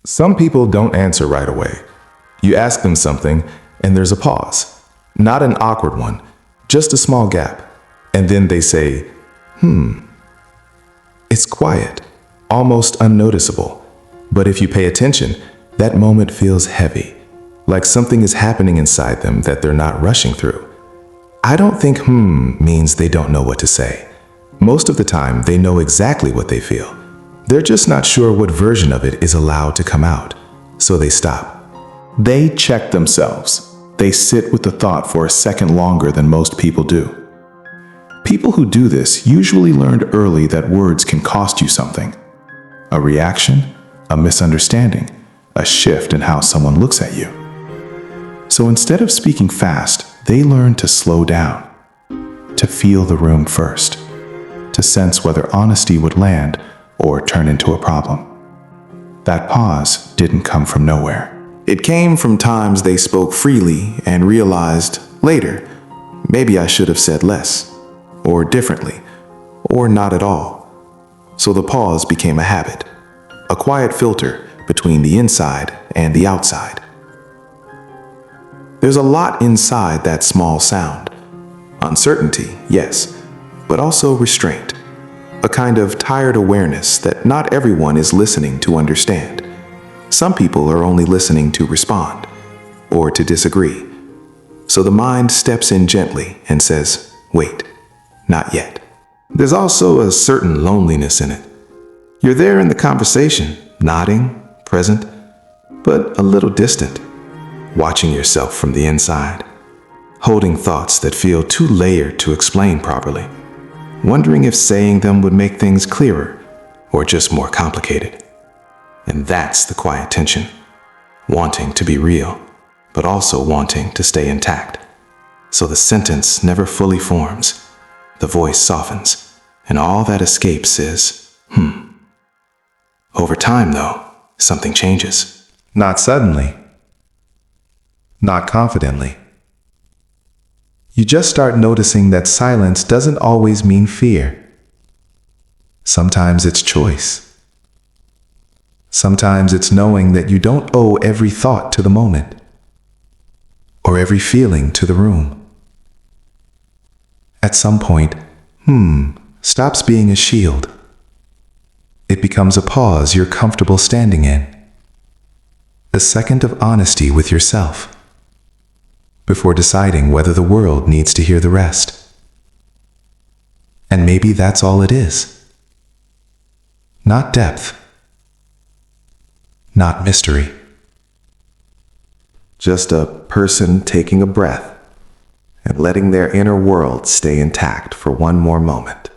Some people don't answer right away. You ask them something, and there's a pause. Not an awkward one, just a small gap. And then they say, It's quiet, almost unnoticeable. But if you pay attention, that moment feels heavy, like something is happening inside them that they're not rushing through. I don't think means they don't know what to say. Most of the time, they know exactly what they feel. They're just not sure what version of it is allowed to come out, so they stop. They check themselves. They sit with the thought for a second longer than most people do. People who do this usually learned early that words can cost you something. A reaction, a misunderstanding, a shift in how someone looks at you. So instead of speaking fast, they learn to slow down, to feel the room first, to sense whether honesty would land or turn into a problem. That pause didn't come from nowhere. It came from times they spoke freely and realized later, maybe I should have said less, or differently, or not at all. So the pause became a habit, a quiet filter between the inside and the outside. There's a lot inside that small sound. Uncertainty, yes, but also restraint. A kind of tired awareness that not everyone is listening to understand. Some people are only listening to respond or to disagree. So the mind steps in gently and says, wait, not yet. There's also a certain loneliness in it. You're there in the conversation, nodding, present, but a little distant, watching yourself from the inside, holding thoughts that feel too layered to explain properly, wondering if saying them would make things clearer or just more complicated. And that's the quiet tension, wanting to be real, but also wanting to stay intact. So the sentence never fully forms, the voice softens, and all that escapes is, Over time, though, something changes. Not suddenly, not confidently. You just start noticing that silence doesn't always mean fear. Sometimes it's choice. Sometimes it's knowing that you don't owe every thought to the moment, or every feeling to the room. At some point, stops being a shield. It becomes a pause you're comfortable standing in. A second of honesty with yourself, before deciding whether the world needs to hear the rest. And maybe that's all it is. Not depth. Not mystery. Just a person taking a breath and letting their inner world stay intact for one more moment.